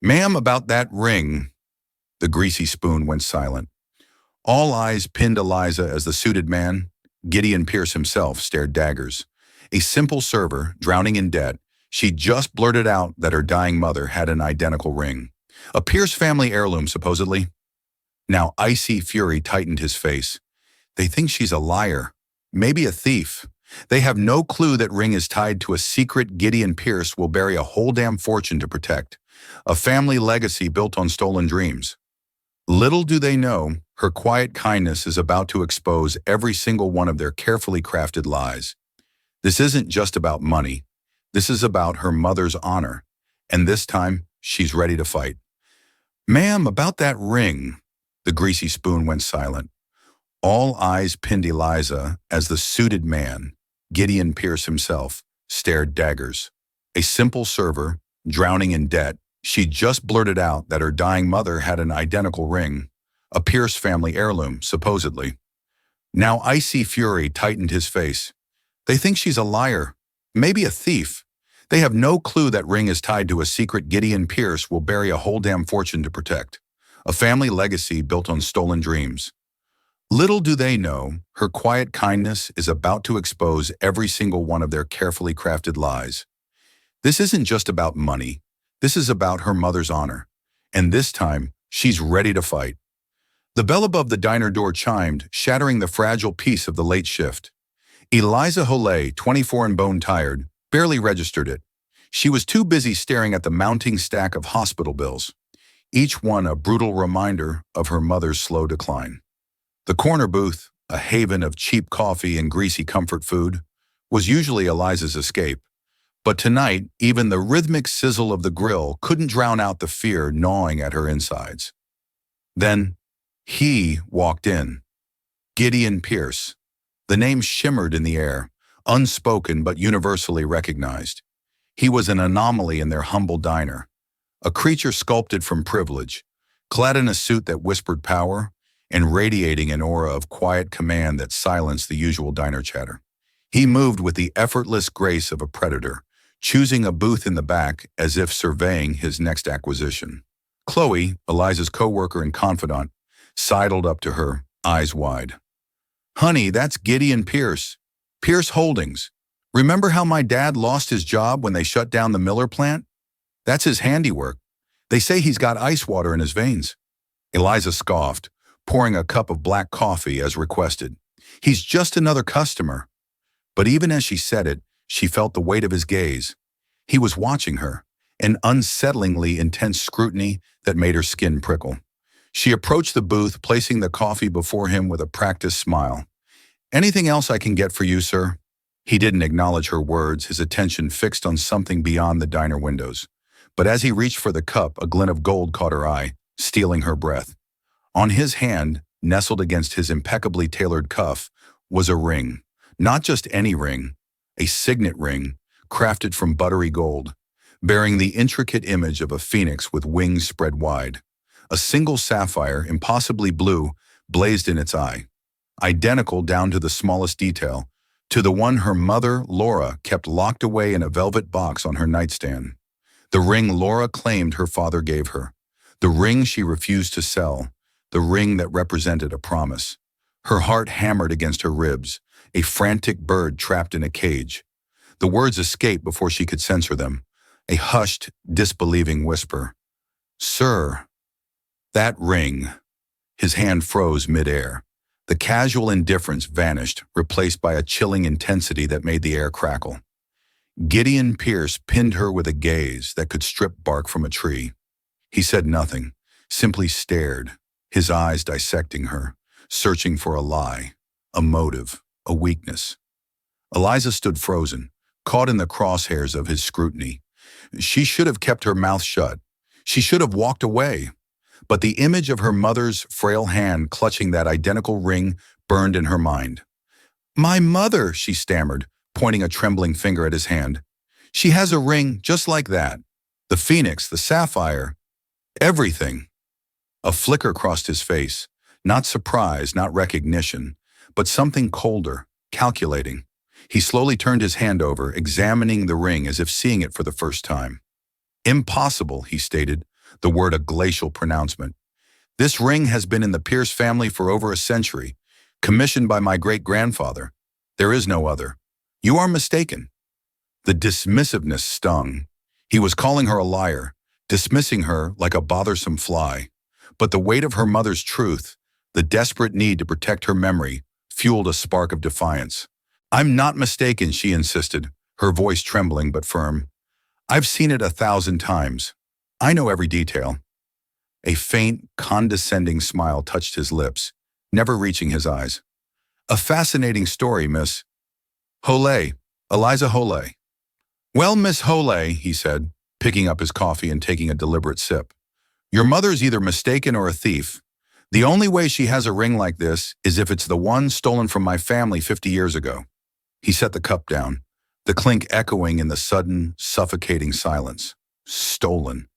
Ma'am, about that ring. The greasy spoon went silent. All eyes pinned Eliza as the suited man, Gideon Pierce himself, stared daggers. A simple server, drowning in debt, she just blurted out that her dying mother had an identical ring. A Pierce family heirloom, supposedly. Now icy fury tightened his face. They think she's a liar, maybe a thief. They have no clue that ring is tied to a secret Gideon Pierce will bury a whole damn fortune to protect. A family legacy built on stolen dreams. Little do they know, her quiet kindness is about to expose every single one of their carefully crafted lies. This isn't just about money. This is about her mother's honor. And this time, she's ready to fight. Ma'am, about that ring. The greasy spoon went silent. All eyes pinned Eliza as the suited man, Gideon Pierce himself, stared daggers. A simple server, drowning in debt, she just blurted out that her dying mother had an identical ring, a Pierce family heirloom, supposedly. Now icy fury tightened his face. They think she's a liar, maybe a thief. They have no clue that ring is tied to a secret Gideon Pierce will bury a whole damn fortune to protect. A family legacy built on stolen dreams. Little do they know, her quiet kindness is about to expose every single one of their carefully crafted lies. This isn't just about money. This is about her mother's honor. And this time, she's ready to fight. The bell above the diner door chimed, shattering the fragile peace of the late shift. Eliza Holay, 24 and bone-tired, barely registered it. She was too busy staring at the mounting stack of hospital bills, each one a brutal reminder of her mother's slow decline. The corner booth, a haven of cheap coffee and greasy comfort food, was usually Eliza's escape. But tonight, even the rhythmic sizzle of the grill couldn't drown out the fear gnawing at her insides. Then, he walked in. Gideon Pierce. The name shimmered in the air, unspoken but universally recognized. He was an anomaly in their humble diner, a creature sculpted from privilege, clad in a suit that whispered power, and radiating an aura of quiet command that silenced the usual diner chatter. He moved with the effortless grace of a predator, choosing a booth in the back as if surveying his next acquisition. Chloe, Eliza's co-worker and confidant, sidled up to her, eyes wide. Honey, that's Gideon Pierce. Pierce Holdings. Remember how my dad lost his job when they shut down the Miller plant? That's his handiwork. They say he's got ice water in his veins. Eliza scoffed, pouring a cup of black coffee as requested. He's just another customer. But even as she said it, she felt the weight of his gaze. He was watching her, an unsettlingly intense scrutiny that made her skin prickle. She approached the booth, placing the coffee before him with a practiced smile. Anything else I can get for you, sir? He didn't acknowledge her words, his attention fixed on something beyond the diner windows. But as he reached for the cup, a glint of gold caught her eye, stealing her breath. On his hand, nestled against his impeccably tailored cuff, was a ring. Not just any ring, a signet ring, crafted from buttery gold, bearing the intricate image of a phoenix with wings spread wide. A single sapphire, impossibly blue, blazed in its eye, identical down to the smallest detail, to the one her mother, Laura, kept locked away in a velvet box on her nightstand. The ring Laura claimed her father gave her. The ring she refused to sell. The ring that represented a promise. Her heart hammered against her ribs, a frantic bird trapped in a cage. The words escaped before she could censor them, a hushed, disbelieving whisper. Sir, that ring. His hand froze midair. The casual indifference vanished, replaced by a chilling intensity that made the air crackle. Gideon Pierce pinned her with a gaze that could strip bark from a tree. He said nothing, simply stared, his eyes dissecting her, searching for a lie, a motive, a weakness. Eliza stood frozen, caught in the crosshairs of his scrutiny. She should have kept her mouth shut. She should have walked away. But the image of her mother's frail hand clutching that identical ring burned in her mind. My mother, she stammered, pointing a trembling finger at his hand. She has a ring just like that. The phoenix, the sapphire, everything. A flicker crossed his face, not surprise, not recognition, but something colder, calculating. He slowly turned his hand over, examining the ring as if seeing it for the first time. Impossible, he stated. the word a glacial pronouncement. This ring has been in the Pierce family for over a century, commissioned by my great-grandfather. There is no other. You are mistaken. The dismissiveness stung. He was calling her a liar, dismissing her like a bothersome fly. But the weight of her mother's truth, the desperate need to protect her memory, fueled a spark of defiance. I'm not mistaken, she insisted, her voice trembling but firm. I've seen it 1,000 times. I know every detail. A faint, condescending smile touched his lips, never reaching his eyes. A fascinating story, Miss Hole, Eliza Hole. Well, Miss Hole, he said, picking up his coffee and taking a deliberate sip. Your mother's either mistaken or a thief. The only way she has a ring like this is if it's the one stolen from my family 50 years ago. He set the cup down, the clink echoing in the sudden, suffocating silence. Stolen.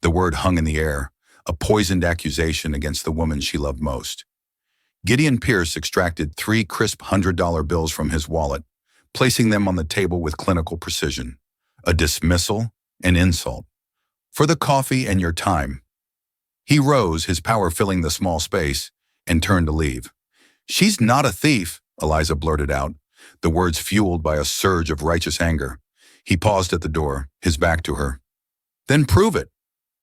The word hung in the air, a poisoned accusation against the woman she loved most. Gideon Pierce extracted 3 crisp $100 bills from his wallet, placing them on the table with clinical precision. A dismissal, an insult. For the coffee and your time. He rose, his power filling the small space, and turned to leave. She's not a thief, Eliza blurted out, the words fueled by a surge of righteous anger. He paused at the door, his back to her. Then prove it.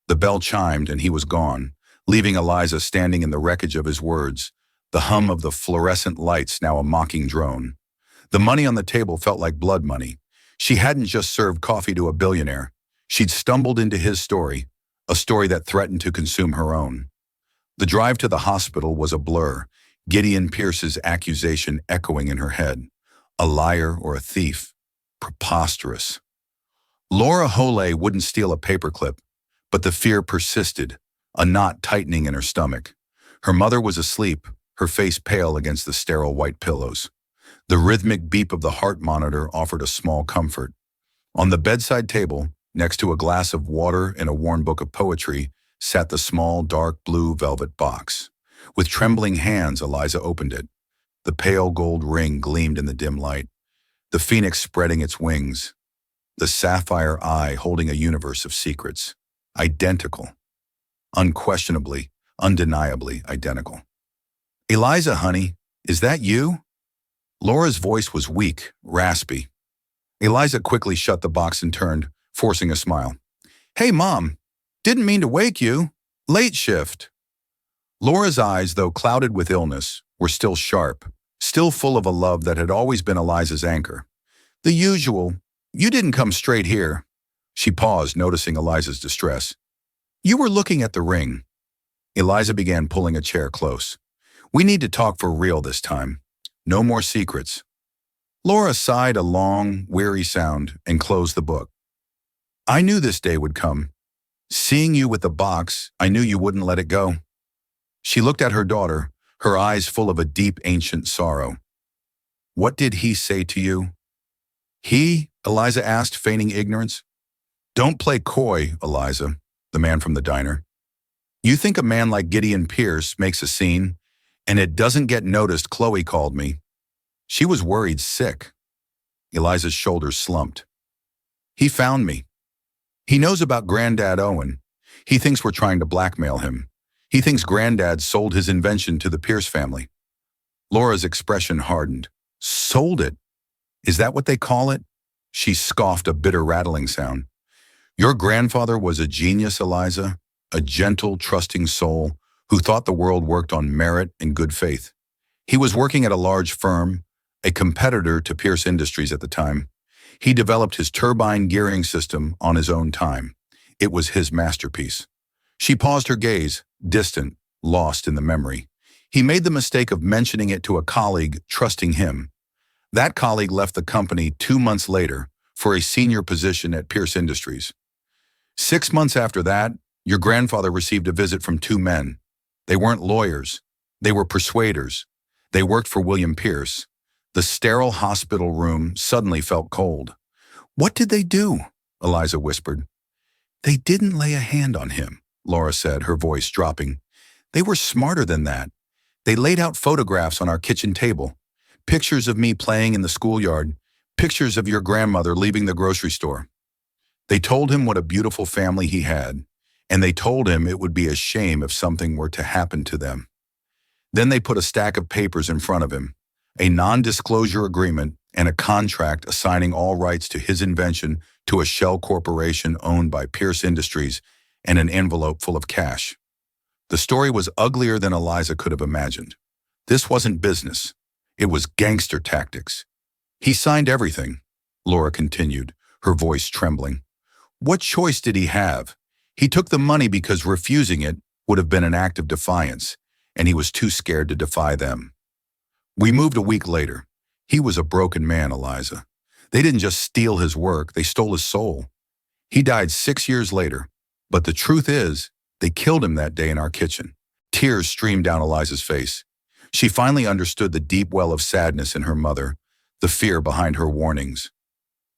The bell chimed and he was gone, leaving Eliza standing in the wreckage of his words, the hum of the fluorescent lights now a mocking drone. The money on the table felt like blood money. She hadn't just served coffee to a billionaire. She'd stumbled into his story, a story that threatened to consume her own. The drive to the hospital was a blur, Gideon Pierce's accusation echoing in her head. A liar or a thief. Preposterous. Laura Hole wouldn't steal a paperclip, but the fear persisted, a knot tightening in her stomach. Her mother was asleep, her face pale against the sterile white pillows. The rhythmic beep of the heart monitor offered a small comfort. On the bedside table, next to a glass of water and a worn book of poetry, sat the small, dark blue velvet box. With trembling hands, Eliza opened it. The pale gold ring gleamed in the dim light, the phoenix spreading its wings, the sapphire eye holding a universe of secrets. Identical. Unquestionably, undeniably identical. Eliza, honey, is that you? Laura's voice was weak, raspy. Eliza quickly shut the box and turned, forcing a smile. Hey, Mom, didn't mean to wake you. Late shift. Laura's eyes, though clouded with illness, were still sharp, still full of a love that had always been Eliza's anchor. The usual, you didn't come straight here. She paused, noticing Eliza's distress. You were looking at the ring. Eliza began pulling a chair close. We need to talk for real this time. No more secrets. Laura sighed a long, weary sound and closed the book. I knew this day would come. Seeing you with the box, I knew you wouldn't let it go. She looked at her daughter, her eyes full of a deep, ancient sorrow. What did he say to you? He? Eliza asked, feigning ignorance. Don't play coy, Eliza, the man from the diner. You think a man like Gideon Pierce makes a scene, and it doesn't get noticed. Chloe called me. She was worried sick. Eliza's shoulders slumped. He found me. He knows about Granddad Owen. He thinks we're trying to blackmail him. He thinks Granddad sold his invention to the Pierce family. Laura's expression hardened. Sold it? Is that what they call it? She scoffed, a bitter rattling sound. Your grandfather was a genius, Eliza, a gentle, trusting soul who thought the world worked on merit and good faith. He was working at a large firm, a competitor to Pierce Industries at the time. He developed his turbine gearing system on his own time. It was his masterpiece. She paused, her gaze, distant, lost in the memory. He made the mistake of mentioning it to a colleague, trusting him. That colleague left the company 2 months later for a senior position at Pierce Industries. 6 months after that, your grandfather received a visit from 2 men. They weren't lawyers. They were persuaders. They worked for William Pierce. The sterile hospital room suddenly felt cold. What did they do? Eliza whispered. They didn't lay a hand on him, Laura said, her voice dropping. They were smarter than that. They laid out photographs on our kitchen table. Pictures of me playing in the schoolyard. Pictures of your grandmother leaving the grocery store. They told him what a beautiful family he had. and they told him it would be a shame if something were to happen to them. Then they put a stack of papers in front of him, a non-disclosure agreement and a contract assigning all rights to his invention to a shell corporation owned by Pierce Industries and an envelope full of cash. The story was uglier than Eliza could have imagined. This wasn't business. It was gangster tactics. He signed everything, Laura continued, her voice trembling. What choice did he have? He took the money because refusing it would have been an act of defiance, and he was too scared to defy them. We moved a week later. He was a broken man, Eliza. They didn't just steal his work, they stole his soul. He died 6 years later, but the truth is, they killed him that day in our kitchen. Tears streamed down Eliza's face. She finally understood the deep well of sadness in her mother, the fear behind her warnings.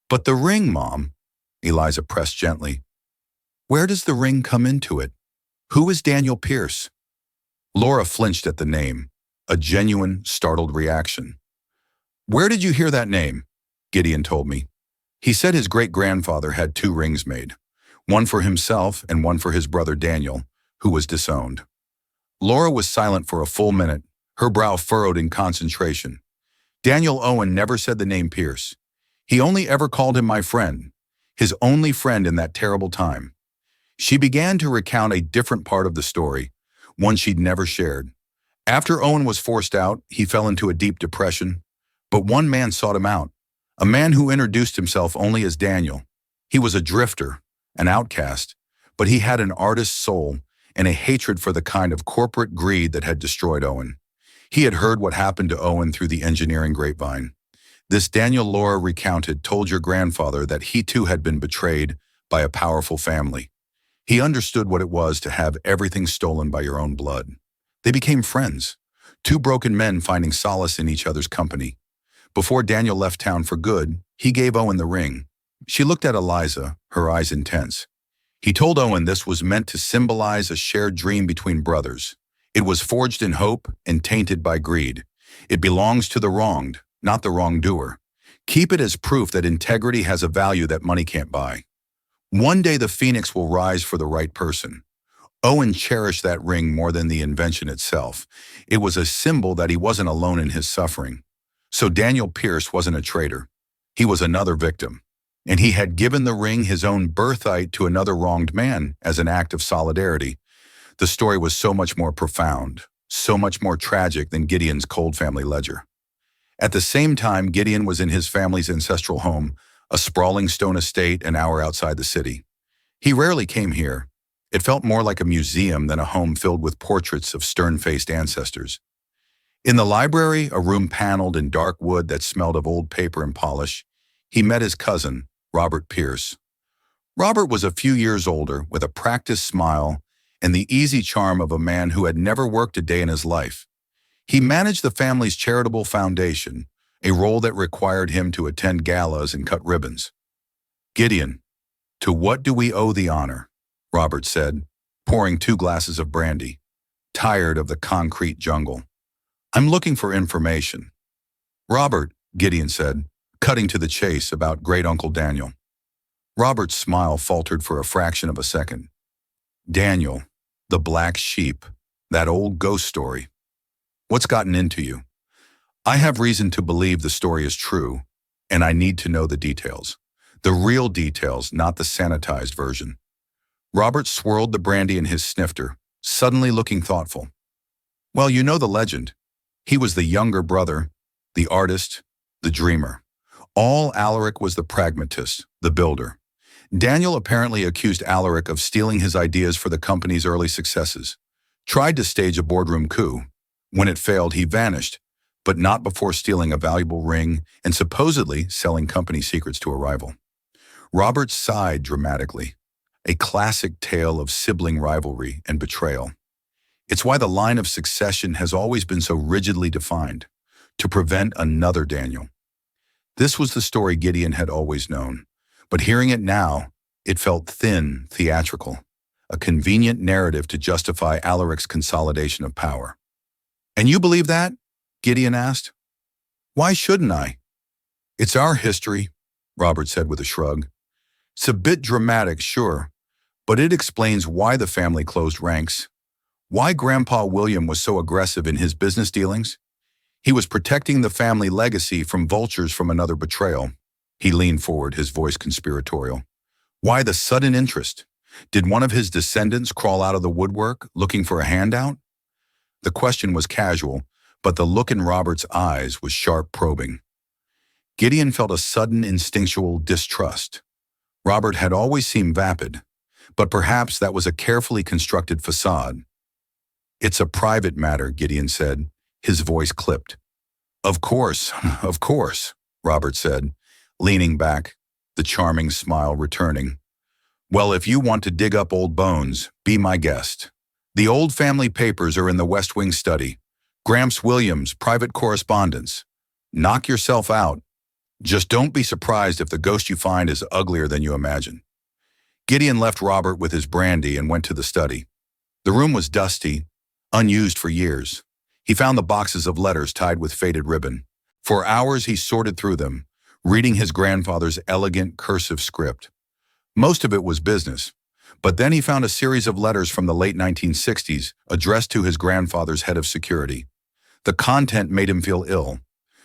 But the ring, Mom, Eliza pressed gently. Where does the ring come into it? Who is Daniel Pierce? Laura flinched at the name, a genuine, startled reaction. Where did you hear that name? Gideon told me. He said his great-grandfather had 2 rings made, one for himself and one for his brother Daniel, who was disowned. Laura was silent for a full minute, her brow furrowed in concentration. Daniel Owen never said the name Pierce. He only ever called him my friend, his only friend in that terrible time. She began to recount a different part of the story, one she'd never shared. After Owen was forced out, he fell into a deep depression. But one man sought him out, a man who introduced himself only as Daniel. He was a drifter, an outcast, but he had an artist's soul and a hatred for the kind of corporate greed that had destroyed Owen. He had heard what happened to Owen through the engineering grapevine. This Daniel Laura recounted told your grandfather that he too had been betrayed by a powerful family. He understood what it was to have everything stolen by your own blood. They became friends, 2 broken men finding solace in each other's company. Before Daniel left town for good, he gave Owen the ring. She looked at Eliza, her eyes intense. He told Owen this was meant to symbolize a shared dream between brothers. It was forged in hope and tainted by greed. It belongs to the wronged, not the wrongdoer. Keep it as proof that integrity has a value that money can't buy. One day the phoenix will rise for the right person. Owen cherished that ring more than the invention itself. It was a symbol that he wasn't alone in his suffering. So Daniel Pierce wasn't a traitor. He was another victim. And he had given the ring his own birthright to another wronged man as an act of solidarity. The story was so much more profound, so much more tragic than Gideon's cold family ledger. At the same time, Gideon was in his family's ancestral home, a sprawling stone estate an hour outside the city. He rarely came here. It felt more like a museum than a home filled with portraits of stern-faced ancestors. In the library, a room paneled in dark wood that smelled of old paper and polish, he met his cousin, Robert Pierce. Robert was a few years older, with a practiced smile and the easy charm of a man who had never worked a day in his life. He managed the family's charitable foundation, a role that required him to attend galas and cut ribbons. Gideon, to what do we owe the honor? Robert said, pouring 2 glasses of brandy, tired of the concrete jungle. I'm looking for information. Robert, Gideon said, cutting to the chase about great-uncle Daniel. Robert's smile faltered for a fraction of a second. Daniel, the black sheep, that old ghost story. What's gotten into you? I have reason to believe the story is true, and I need to know the details. The real details, not the sanitized version. Robert swirled the brandy in his snifter, suddenly looking thoughtful. Well, you know the legend. He was the younger brother, the artist, the dreamer. All Alaric was the pragmatist, the builder. Daniel apparently accused Alaric of stealing his ideas for the company's early successes. Tried to stage a boardroom coup. When it failed, he vanished, but not before stealing a valuable ring and supposedly selling company secrets to a rival. Robert sighed dramatically, a classic tale of sibling rivalry and betrayal. It's why the line of succession has always been so rigidly defined, to prevent another Daniel. This was the story Gideon had always known, but hearing it now, it felt thin, theatrical, a convenient narrative to justify Alaric's consolidation of power. And you believe that? Gideon asked. Why shouldn't I? It's our history, Robert said with a shrug. It's a bit dramatic, sure, but it explains why the family closed ranks, why Grandpa William was so aggressive in his business dealings. He was protecting the family legacy from vultures from another betrayal. He leaned forward, his voice conspiratorial. Why the sudden interest? Did one of his descendants crawl out of the woodwork looking for a handout? The question was casual, but the look in Robert's eyes was sharp, probing. Gideon felt a sudden instinctual distrust. Robert had always seemed vapid, but perhaps that was a carefully constructed facade. "It's a private matter," Gideon said, his voice clipped. Of course," Robert said, leaning back, the charming smile returning. "Well, if you want to dig up old bones, be my guest. The old family papers are in the West Wing study. Gramps Williams' private correspondence. Knock yourself out. Just don't be surprised if the ghost you find is uglier than you imagine." Gideon left Robert with his brandy and went to the study. The room was dusty, unused for years. He found the boxes of letters tied with faded ribbon. For hours he sorted through them, reading his grandfather's elegant cursive script. Most of it was business, but then he found a series of letters from the late 1960s addressed to his grandfather's head of security. The content made him feel ill.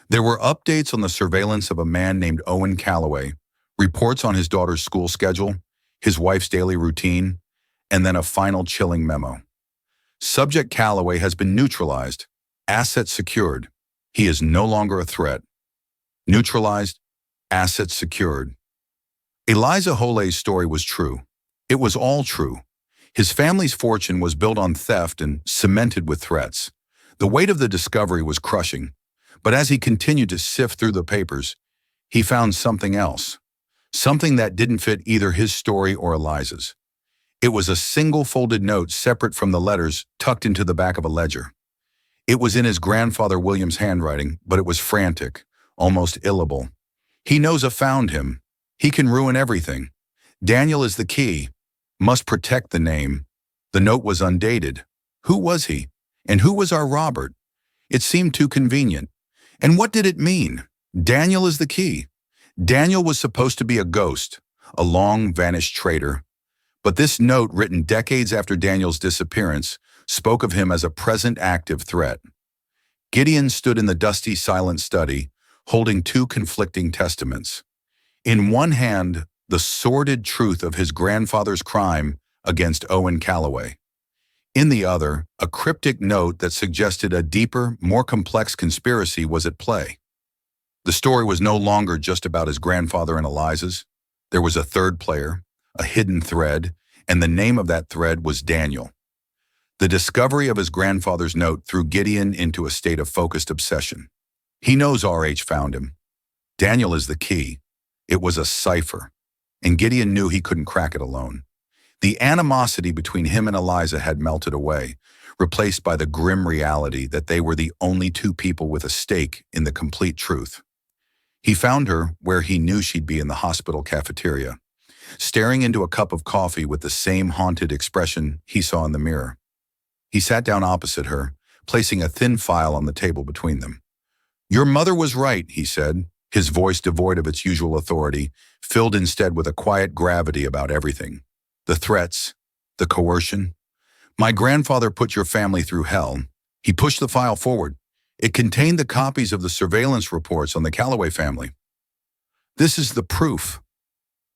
There were updates on the surveillance of a man named Owen Calloway, reports on his daughter's school schedule, his wife's daily routine, and then a final chilling memo. Subject Calloway has been neutralized, assets secured. He is no longer a threat. Neutralized, assets secured. Eliza Hole's story was true. It was all true. His family's fortune was built on theft and cemented with threats. The weight of the discovery was crushing, but as he continued to sift through the papers, he found something else, something that didn't fit either his story or Eliza's. It was a single folded note separate from the letters tucked into the back of a ledger. It was in his grandfather William's handwriting, but it was frantic, almost illegible. "He knows I found him. He can ruin everything. Daniel is the key. Must protect the name." The note was undated. Who was he? And who was our Robert? It seemed too convenient. And what did it mean? Daniel is the key. Daniel was supposed to be a ghost, a long-vanished traitor. But this note, written decades after Daniel's disappearance, spoke of him as a present active threat. Gideon stood in the dusty, silent study, holding two conflicting testaments. In one hand, the sordid truth of his grandfather's crime against Owen Calloway. In the other, a cryptic note that suggested a deeper, more complex conspiracy was at play. The story was no longer just about his grandfather and Eliza's. There was a third player, a hidden thread, and the name of that thread was Daniel. The discovery of his grandfather's note threw Gideon into a state of focused obsession. He knows RH found him. Daniel is the key. It was a cipher, and Gideon knew he couldn't crack it alone. The animosity between him and Eliza had melted away, replaced by the grim reality that they were the only two people with a stake in the complete truth. He found her where he knew she'd be, in the hospital cafeteria, staring into a cup of coffee with the same haunted expression he saw in the mirror. He sat down opposite her, placing a thin file on the table between them. "Your mother was right," he said, his voice devoid of its usual authority, filled instead with a quiet gravity about everything. "The threats, the coercion. My grandfather put your family through hell." He pushed the file forward. It contained the copies of the surveillance reports on the Calloway family. "This is the proof."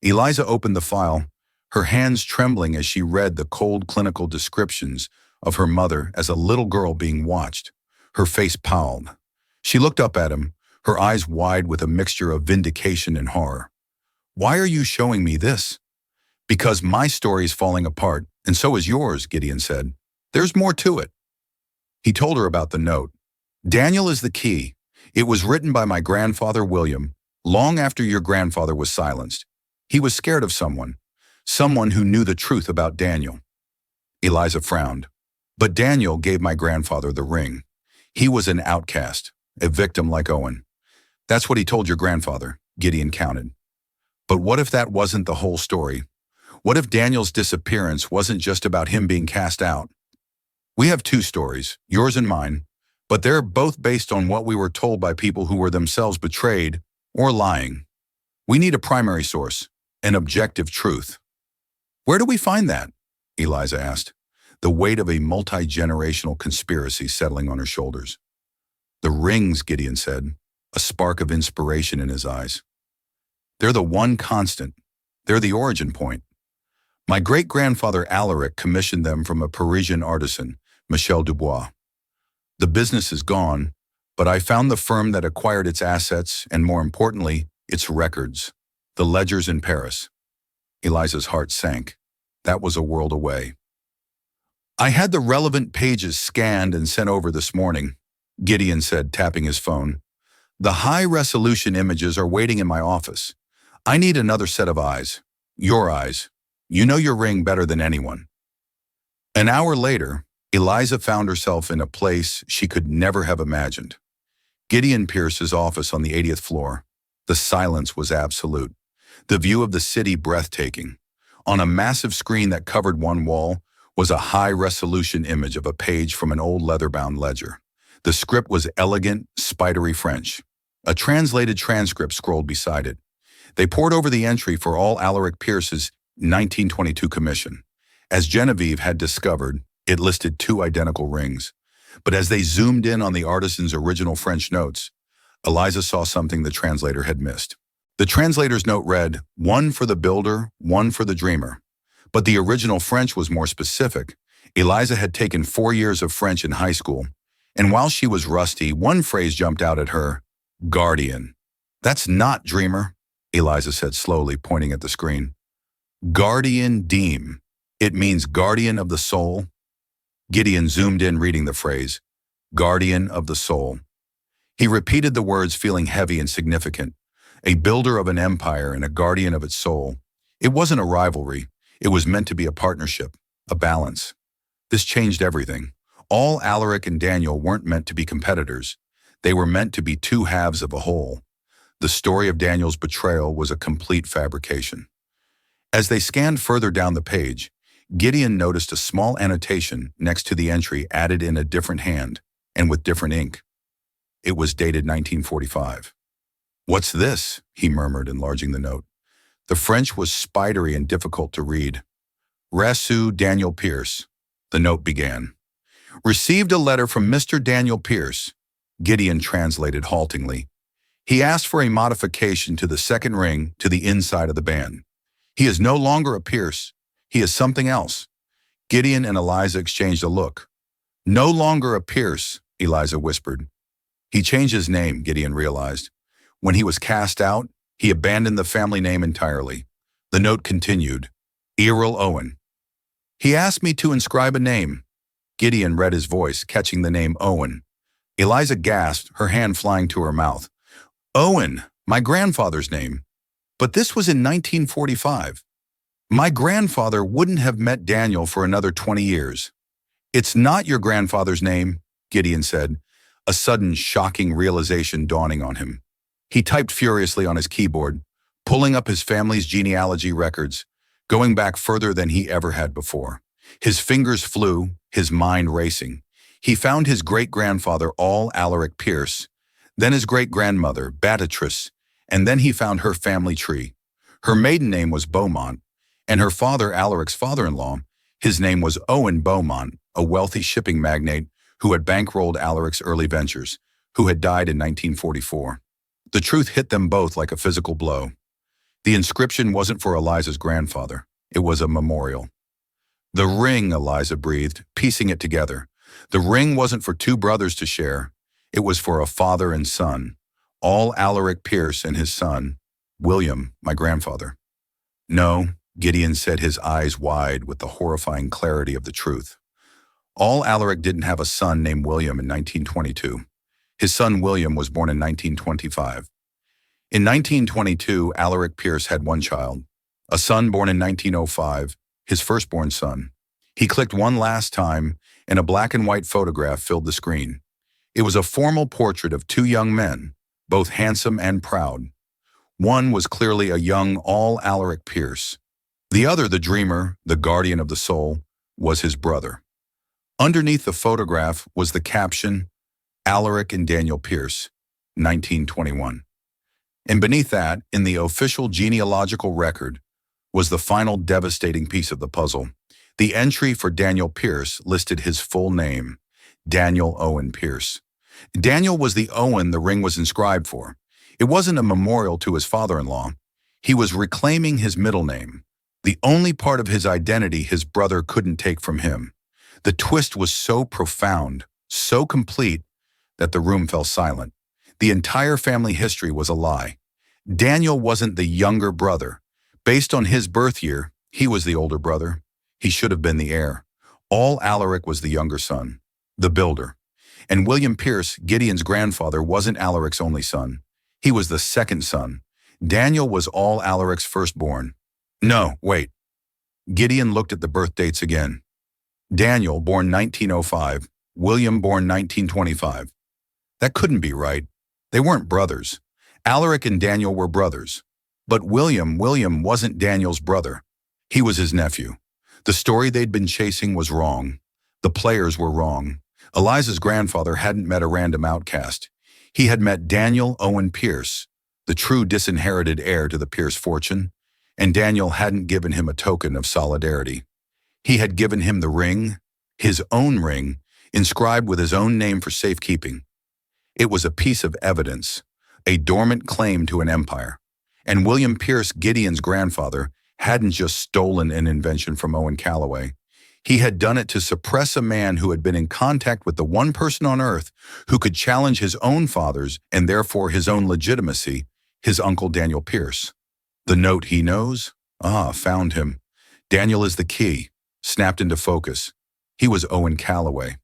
Eliza opened the file, her hands trembling as she read the cold clinical descriptions of her mother as a little girl being watched. Her face palled. She looked up at him, her eyes wide with a mixture of vindication and horror. "Why are you showing me this?" "Because my story's falling apart, and so is yours," Gideon said. "There's more to it." He told her about the note. "Daniel is the key. It was written by my grandfather William, long after your grandfather was silenced. He was scared of someone who knew the truth about Daniel." Eliza frowned. "But Daniel gave my grandfather the ring. He was an outcast, a victim like Owen." "That's what he told your grandfather," Gideon counted. "But what if that wasn't the whole story? What if Daniel's disappearance wasn't just about him being cast out? We have two stories, yours and mine, but they're both based on what we were told by people who were themselves betrayed or lying. We need a primary source, an objective truth." Where do we find that? Eliza asked, the weight of a multi-generational conspiracy settling on her shoulders. The rings, Gideon said, a spark of inspiration in his eyes. They're the one constant. They're the origin point. My great-grandfather Alaric commissioned them from a Parisian artisan, Michel Dubois. The business is gone, but I found the firm that acquired its assets and, more importantly, its records, the ledgers in Paris. Eliza's heart sank. That was a world away. I had the relevant pages scanned and sent over this morning, Gideon said, tapping his phone. The high-resolution images are waiting in my office. I need another set of eyes. Your eyes. You know your ring better than anyone. An hour later, Eliza found herself in a place she could never have imagined. Gideon Pierce's office on the 80th floor. The silence was absolute. The view of the city breathtaking. On a massive screen that covered one wall was a high-resolution image of a page from an old leather-bound ledger. The script was elegant, spidery French. A translated transcript scrolled beside it. They pored over the entry for all Alaric Pierce's 1922 commission. As Genevieve had discovered, it listed 2 identical rings. But as they zoomed in on the artisan's original French notes, Eliza saw something the translator had missed. The translator's note read, 1 for the builder, 1 for the dreamer. But the original French was more specific. Eliza had taken 4 years of French in high school, and while she was rusty, one phrase jumped out at her, guardian. That's not dreamer, Eliza said slowly, pointing at the screen. Guardian Deem. It means guardian of the soul. Gideon zoomed in reading the phrase, guardian of the soul. He repeated the words, feeling heavy and significant. A builder of an empire and a guardian of its soul. It wasn't a rivalry. It was meant to be a partnership, a balance. This changed everything. All Alaric and Daniel weren't meant to be competitors. They were meant to be 2 halves of a whole. The story of Daniel's betrayal was a complete fabrication. As they scanned further down the page, Gideon noticed a small annotation next to the entry added in a different hand and with different ink. It was dated 1945. What's this? He murmured, enlarging the note. The French was spidery and difficult to read. Reçu Daniel Pierce, the note began. Received a letter from Mr. Daniel Pierce, Gideon translated haltingly. He asked for a modification to the second ring to the inside of the band. He is no longer a Pierce. He is something else. Gideon and Eliza exchanged a look. No longer a Pierce, Eliza whispered. He changed his name, Gideon realized. When he was cast out, he abandoned the family name entirely. The note continued, Errol Owen. He asked me to inscribe a name. Gideon read his voice, catching the name Owen. Eliza gasped, her hand flying to her mouth. Owen, my grandfather's name. But this was in 1945. My grandfather wouldn't have met Daniel for another 20 years. It's not your grandfather's name, Gideon said, a sudden shocking realization dawning on him. He typed furiously on his keyboard, pulling up his family's genealogy records, going back further than he ever had before. His fingers flew, his mind racing. He found his great-grandfather, Alaric Pierce, then his great-grandmother, Waitress, and then he found her family tree. Her maiden name was Beaumont, and her father, Alaric's father-in-law, his name was Owen Beaumont, a wealthy shipping magnate who had bankrolled Alaric's early ventures, who had died in 1944. The truth hit them both like a physical blow. The inscription wasn't for Eliza's grandfather. It was a memorial. The ring, Eliza breathed, piecing it together. The ring wasn't for 2 brothers to share. It was for a father and son. Alaric Pierce and his son, William, my grandfather. No, Gideon said, his eyes wide with the horrifying clarity of the truth. Alaric didn't have a son named William in 1922. His son William was born in 1925. In 1922, Alaric Pierce had 1 child, a son born in 1905, his firstborn son. He clicked one last time, and a black and white photograph filled the screen. It was a formal portrait of 2 young men, both handsome and proud. One was clearly a young Alaric Pierce. The other, the dreamer, the guardian of the soul, was his brother. Underneath the photograph was the caption, Alaric and Daniel Pierce, 1921. And beneath that, in the official genealogical record, was the final devastating piece of the puzzle. The entry for Daniel Pierce listed his full name, Daniel Owen Pierce. Daniel was the Owen the ring was inscribed for. It wasn't a memorial to his father-in-law. He was reclaiming his middle name, the only part of his identity his brother couldn't take from him. The twist was so profound, so complete, that the room fell silent. The entire family history was a lie. Daniel wasn't the younger brother. Based on his birth year, he was the older brother. He should have been the heir. All Alaric was the younger son, the builder. And William Pierce, Gideon's grandfather, wasn't Alaric's only son. He was the second son. Daniel was all Alaric's firstborn. No, wait. Gideon looked at the birth dates again. Daniel, born 1905. William, born 1925. That couldn't be right. They weren't brothers. Alaric and Daniel were brothers. But William wasn't Daniel's brother. He was his nephew. The story they'd been chasing was wrong. The players were wrong. Eliza's grandfather hadn't met a random outcast. He had met Daniel Owen Pierce, the true disinherited heir to the Pierce fortune, and Daniel hadn't given him a token of solidarity. He had given him the ring, his own ring, inscribed with his own name for safekeeping. It was a piece of evidence, a dormant claim to an empire. And William Pierce, Gideon's grandfather, hadn't just stolen an invention from Owen Callaway. He had done it to suppress a man who had been in contact with the one person on earth who could challenge his own father's and therefore his own legitimacy, his uncle Daniel Pierce. The note he knows? Found him. Daniel is the key, snapped into focus. He was Owen Callaway.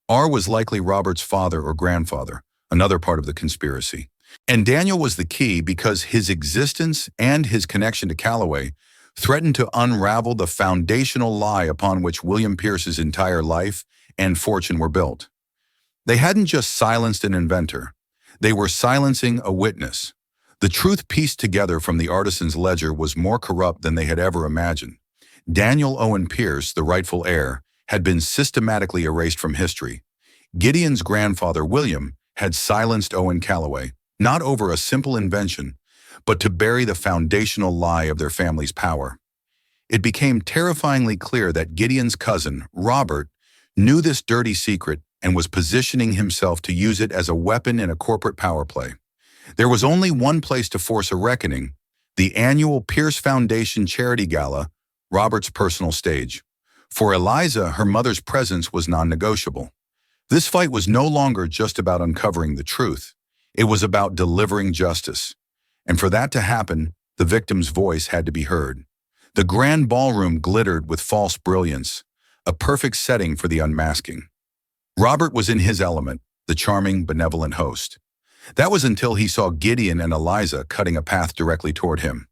R was likely Robert's father or grandfather, another part of the conspiracy. And Daniel was the key because his existence and his connection to Callaway threatened to unravel the foundational lie upon which William Pierce's entire life and fortune were built. They hadn't just silenced an inventor. They were silencing a witness. The truth pieced together from the artisan's ledger was more corrupt than they had ever imagined. Daniel Owen Pierce, the rightful heir, had been systematically erased from history. Gideon's grandfather, William, had silenced Owen Callaway, not over a simple invention, but to bury the foundational lie of their family's power. It became terrifyingly clear that Gideon's cousin, Robert, knew this dirty secret and was positioning himself to use it as a weapon in a corporate power play. There was only one place to force a reckoning: the annual Pierce Foundation Charity Gala, Robert's personal stage. For Eliza, her mother's presence was non-negotiable. This fight was no longer just about uncovering the truth. It was about delivering justice. And for that to happen, the victim's voice had to be heard. The grand ballroom glittered with false brilliance, a perfect setting for the unmasking. Robert was in his element, the charming, benevolent host. That was until he saw Gideon and Eliza cutting a path directly toward him.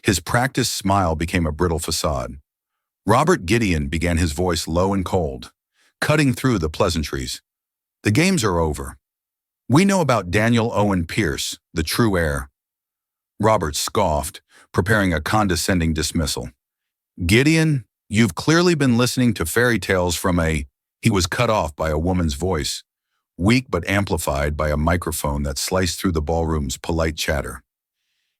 His practiced smile became a brittle facade. Robert Gideon began, his voice low and cold, cutting through the pleasantries. The games are over. We know about Daniel Owen Pierce, the true heir. Robert scoffed, preparing a condescending dismissal. Gideon, you've clearly been listening to fairy tales from a... He was cut off by a woman's voice, weak but amplified by a microphone that sliced through the ballroom's polite chatter.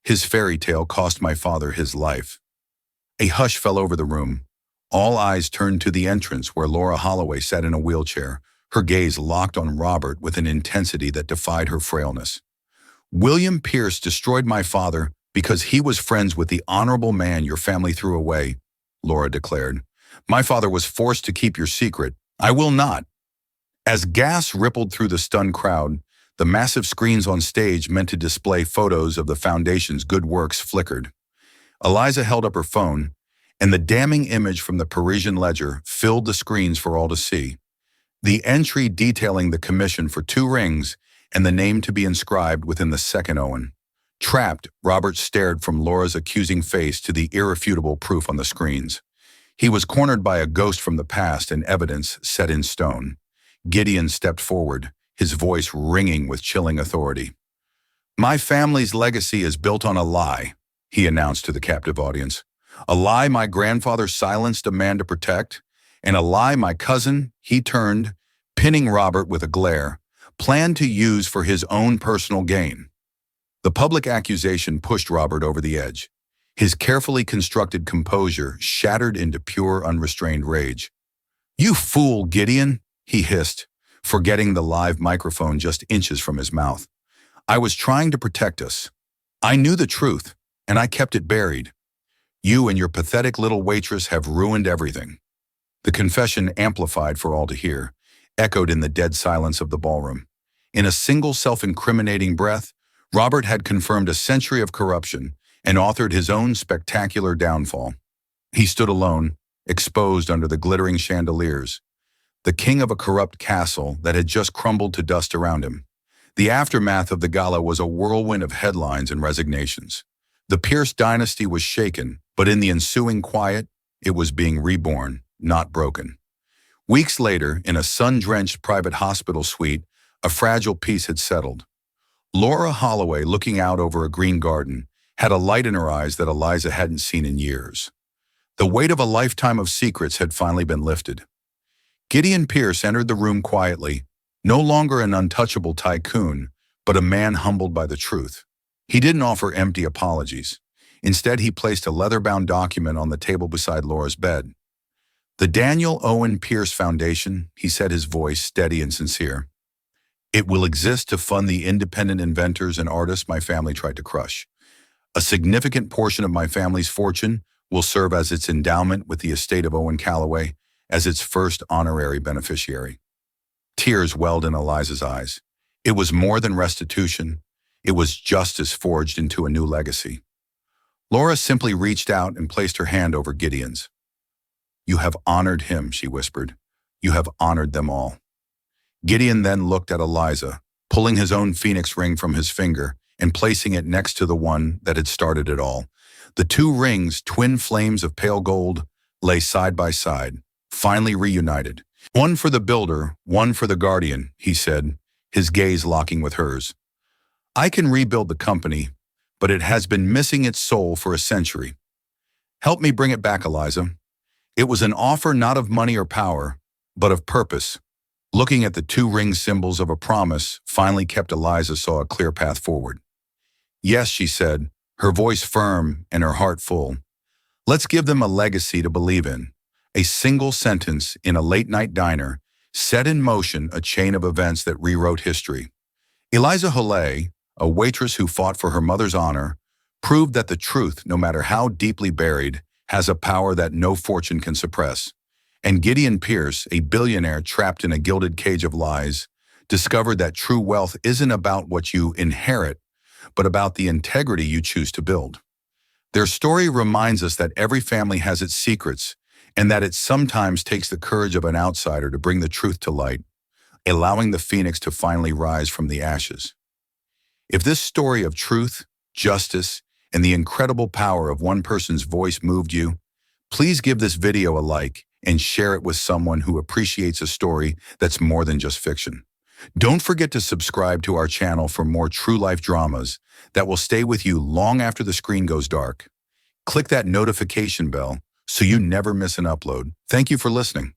His fairy tale cost my father his life. A hush fell over the room. All eyes turned to the entrance where Laura Holloway sat in a wheelchair, her gaze locked on Robert with an intensity that defied her frailness. William Pierce destroyed my father because he was friends with the honorable man your family threw away, Laura declared. My father was forced to keep your secret. I will not. As gas rippled through the stunned crowd, the massive screens on stage meant to display photos of the foundation's good works flickered. Eliza held up her phone, and the damning image from the Parisian Ledger filled the screens for all to see. The entry detailing the commission for 2 rings and the name to be inscribed within the second Owen. Trapped, Robert stared from Laura's accusing face to the irrefutable proof on the screens. He was cornered by a ghost from the past and evidence set in stone. Gideon stepped forward, his voice ringing with chilling authority. My family's legacy is built on a lie, he announced to the captive audience. A lie my grandfather silenced a man to protect, and a lie my cousin, he turned, pinning Robert with a glare, planned to use for his own personal gain. The public accusation pushed Robert over the edge. His carefully constructed composure shattered into pure, unrestrained rage. "You fool, Gideon," he hissed, forgetting the live microphone just inches from his mouth. "I was trying to protect us. I knew the truth, and I kept it buried. You and your pathetic little waitress have ruined everything." The confession, amplified for all to hear, echoed in the dead silence of the ballroom. In a single self-incriminating breath, Robert had confirmed a century of corruption and authored his own spectacular downfall. He stood alone, exposed under the glittering chandeliers, the king of a corrupt castle that had just crumbled to dust around him. The aftermath of the gala was a whirlwind of headlines and resignations. The Pierce dynasty was shaken, but in the ensuing quiet, it was being reborn, not broken. Weeks later, in a sun-drenched private hospital suite, a fragile peace had settled. Laura Holloway, looking out over a green garden, had a light in her eyes that Eliza hadn't seen in years. The weight of a lifetime of secrets had finally been lifted. Gideon Pierce entered the room quietly, no longer an untouchable tycoon, but a man humbled by the truth. He didn't offer empty apologies. Instead, he placed a leather-bound document on the table beside Laura's bed. "The Daniel Owen Pierce Foundation," he said, his voice steady and sincere. "It will exist to fund the independent inventors and artists my family tried to crush. A significant portion of my family's fortune will serve as its endowment with the estate of Owen Calloway as its first honorary beneficiary." Tears welled in Eliza's eyes. It was more than restitution. It was justice forged into a new legacy. Laura simply reached out and placed her hand over Gideon's. "You have honored him," she whispered. "You have honored them all." Gideon then looked at Eliza, pulling his own phoenix ring from his finger and placing it next to the one that had started it all. The two rings, twin flames of pale gold, lay side by side, finally reunited. "One for the builder, one for the guardian," he said, his gaze locking with hers. "I can rebuild the company, but it has been missing its soul for a century. Help me bring it back, Eliza." It was an offer not of money or power, but of purpose. Looking at the two ring symbols of a promise finally kept Eliza saw a clear path forward. "Yes," she said, her voice firm and her heart full. "Let's give them a legacy to believe in." A single sentence in a late-night diner set in motion a chain of events that rewrote history. Eliza Holloway, a waitress who fought for her mother's honor, proved that the truth, no matter how deeply buried, has a power that no fortune can suppress. And Gideon Pierce, a billionaire trapped in a gilded cage of lies, discovered that true wealth isn't about what you inherit, but about the integrity you choose to build. Their story reminds us that every family has its secrets, and that it sometimes takes the courage of an outsider to bring the truth to light, allowing the phoenix to finally rise from the ashes. If this story of truth, justice, and the incredible power of one person's voice moved you, please give this video a like and share it with someone who appreciates a story that's more than just fiction. Don't forget to subscribe to our channel for more true-life dramas that will stay with you long after the screen goes dark. Click that notification bell so you never miss an upload. Thank you for listening.